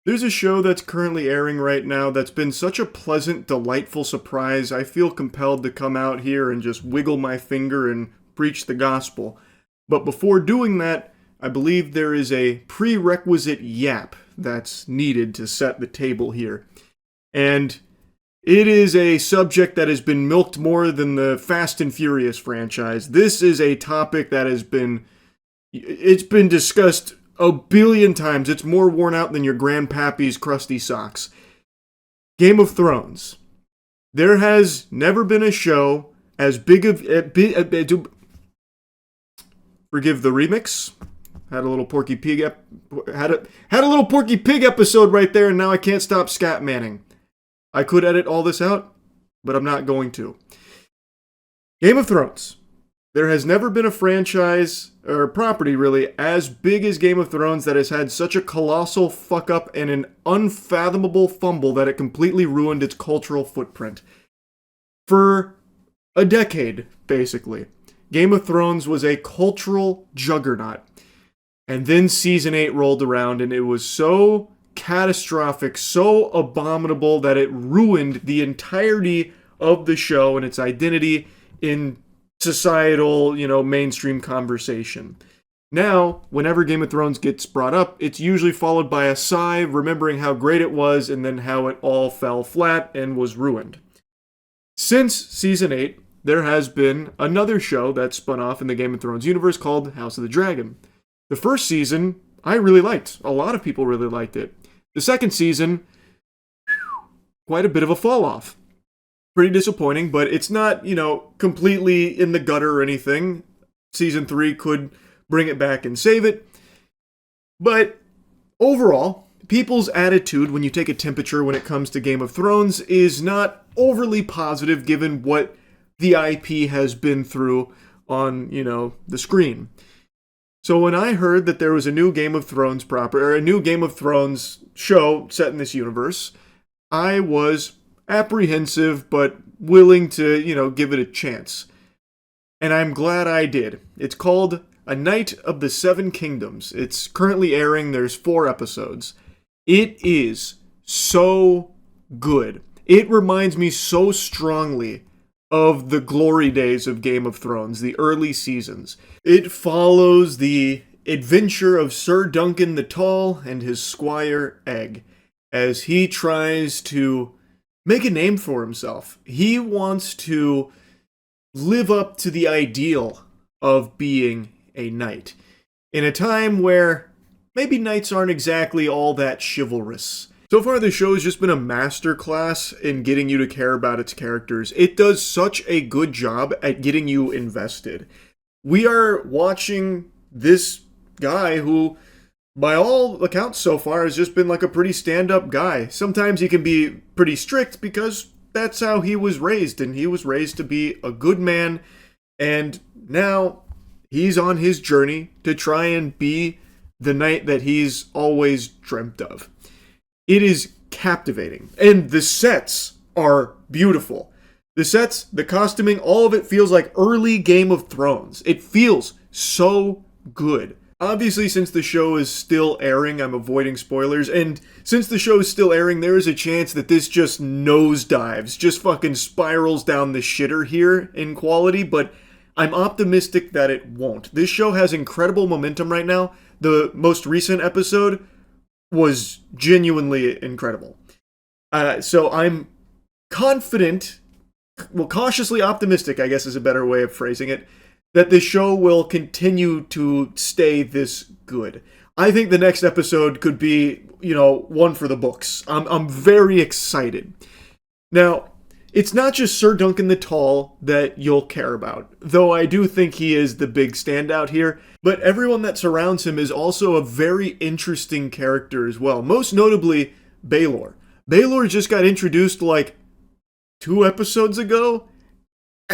There's a show that's currently airing right now that's been such a pleasant, delightful surprise. I feel compelled to come out here and just wiggle my finger and preach the gospel. But before doing that, I believe there is a prerequisite yap that's needed to set the table here. And it is a subject that has been milked more than the Fast and Furious franchise. This is a topic that it's been discussed a billion times. It's more worn out than your grandpappy's crusty socks. Game of Thrones. There has never been a show as big of... forgive the remix. Had a little Porky Pig had a little Porky Pig episode right there, and now I can't stop scatmanning. I could edit all this out, but I'm not going to. Game of Thrones. There has never been a franchise, or property really, as big as Game of Thrones that has had such a colossal fuck up and an unfathomable fumble that it completely ruined its cultural footprint. For a decade, basically, Game of Thrones was a cultural juggernaut. And then Season 8 rolled around and it was so catastrophic, so abominable that it ruined the entirety of the show and its identity in societal, mainstream conversation. Now, whenever Game of Thrones gets brought up, it's usually followed by a sigh, remembering how great it was and then how it all fell flat and was ruined. Since Season 8, there has been another show that spun off in the Game of Thrones universe called House of the Dragon. The first season, I really liked. A lot of people really liked it. The second season, quite a bit of a fall off. Pretty disappointing, but it's not, completely in the gutter or anything. Season 3 could bring it back and save it. But overall, people's attitude when you take a temperature when it comes to Game of Thrones is not overly positive given what the IP has been through on, the screen. So when I heard that there was a new Game of Thrones a new Game of Thrones show set in this universe, I was apprehensive but willing to, give it a chance. And I'm glad I did. It's called A Knight of the Seven Kingdoms. It's currently airing. There's 4 episodes. It is so good. It reminds me so strongly of the glory days of Game of Thrones, the early seasons. It follows the adventure of Sir Duncan the Tall and his squire Egg as he tries to make a name for himself. He wants to live up to the ideal of being a knight in a time where maybe knights aren't exactly all that chivalrous. So far, the show has just been a masterclass in getting you to care about its characters. It does such a good job at getting you invested. We are watching this guy who, by all accounts so far, has just been like a pretty stand-up guy. Sometimes he can be pretty strict because that's how he was raised, and he was raised to be a good man, and now he's on his journey to try and be the knight that he's always dreamt of. It is captivating. And the sets are beautiful. The sets, the costuming, all of it feels like early Game of Thrones. It feels so good. Obviously, since the show is still airing, I'm avoiding spoilers. And since the show is still airing, there is a chance that this just nosedives, just fucking spirals down the shitter here in quality. But I'm optimistic that it won't. This show has incredible momentum right now. The most recent episode was genuinely incredible. So I'm confident, cautiously optimistic, I guess is a better way of phrasing it, that this show will continue to stay this good. I think the next episode could be, one for the books. I'm very excited. Now, it's not just Sir Duncan the Tall that you'll care about, though I do think he is the big standout here, but everyone that surrounds him is also a very interesting character as well, most notably Baelor. Baelor just got introduced 2 episodes ago,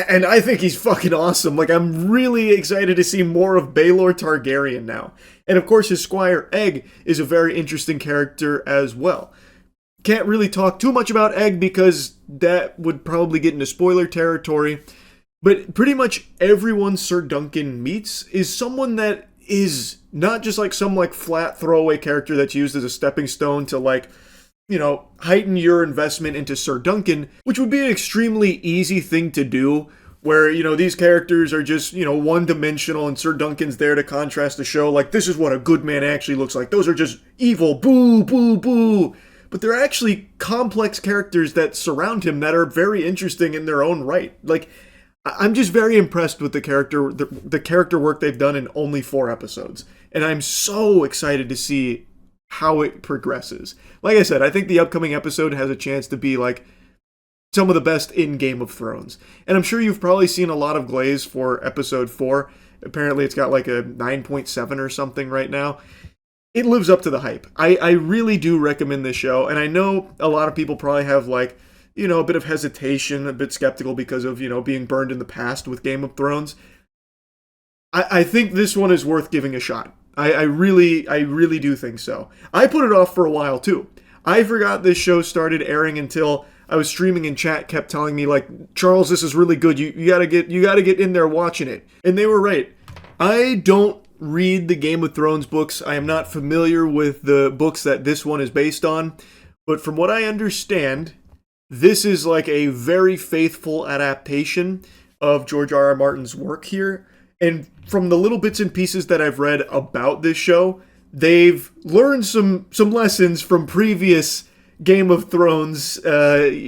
and I think he's fucking awesome. I'm really excited to see more of Baelor Targaryen now. And of course his squire Egg is a very interesting character as well. Can't really talk too much about Egg because that would probably get into spoiler territory. But pretty much everyone Sir Duncan meets is someone that is not just like some like flat throwaway character that's used as a stepping stone to like, heighten your investment into Sir Duncan, which would be an extremely easy thing to do, where, these characters are just, one-dimensional and Sir Duncan's there to contrast the show, like, this is what a good man actually looks like. Those are just evil, boo, boo, boo. But they're actually complex characters that surround him that are very interesting in their own right. Like, I'm just very impressed with the character work they've done in only 4 episodes. And I'm so excited to see how it progresses. Like I said, I think the upcoming episode has a chance to be like some of the best in Game of Thrones. And I'm sure you've probably seen a lot of glaze for episode 4. Apparently it's got like a 9.7 or something right now. It lives up to the hype. I really do recommend this show. And I know a lot of people probably have like, a bit of hesitation, a bit skeptical because of, being burned in the past with Game of Thrones. I think this one is worth giving a shot. I really do think so. I put it off for a while too. I forgot this show started airing until I was streaming and chat kept telling me like, Charles, this is really good. You gotta get in there watching it. And they were right. I don't read the Game of Thrones books. I am not familiar with the books that this one is based on. But from what I understand, this is like a very faithful adaptation of George R.R. Martin's work here. And from the little bits and pieces that I've read about this show, they've learned some lessons from previous Game of Thrones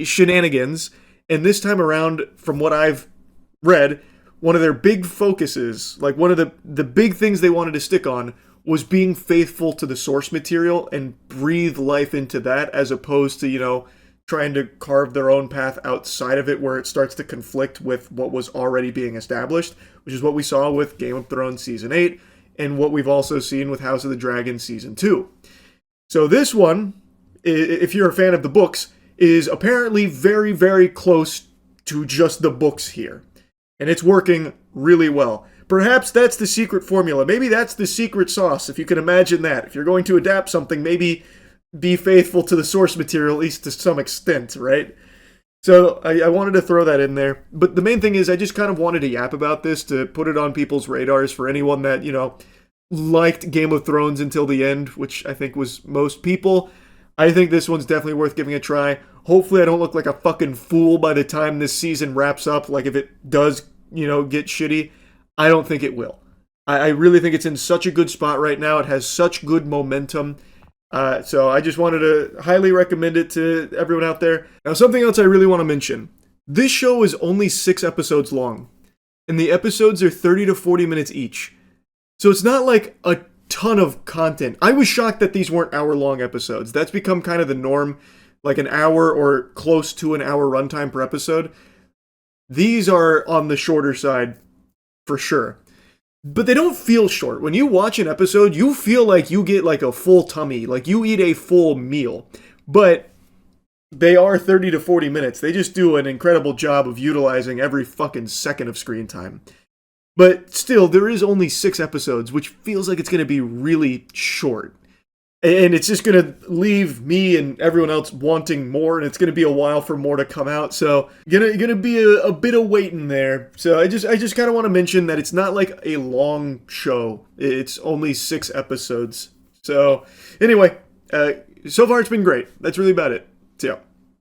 shenanigans. And this time around, from what I've read, one of their big focuses, like one of the big things they wanted to stick on, was being faithful to the source material and breathe life into that, as opposed to, trying to carve their own path outside of it where it starts to conflict with what was already being established, which is what we saw with Game of Thrones Season 8 and what we've also seen with House of the Dragon Season 2. So this one, if you're a fan of the books, is apparently very, very close to just the books here. And it's working really well. Perhaps that's the secret formula. Maybe that's the secret sauce, if you can imagine that. If you're going to adapt something, maybe be faithful to the source material, at least to some extent, right? So I wanted to throw that in there. But the main thing is I just kind of wanted to yap about this to put it on people's radars for anyone that, liked Game of Thrones until the end, which I think was most people. I think this one's definitely worth giving a try. Hopefully I don't look like a fucking fool by the time this season wraps up. Like if it does, get shitty, I don't think it will. I really think it's in such a good spot right now. It has such good momentum. So I just wanted to highly recommend it to everyone out there. Now, something else I really want to mention. This show is only 6 episodes long, and the episodes are 30 to 40 minutes each. So it's not like a ton of content. I was shocked that these weren't hour-long episodes. That's become kind of the norm, like an hour or close to an hour runtime per episode. These are on the shorter side, for sure. But they don't feel short. When you watch an episode, you feel like you get like a full tummy, like you eat a full meal. But they are 30 to 40 minutes. They just do an incredible job of utilizing every fucking second of screen time. But still, there is only 6 episodes, which feels like it's going to be really short. And it's just going to leave me and everyone else wanting more, and it's going to be a while for more to come out. So, gonna be a bit of waiting there. So I just kind of want to mention that it's not like a long show. It's only 6 episodes. So, anyway, so far it's been great. That's really about it. So, yeah.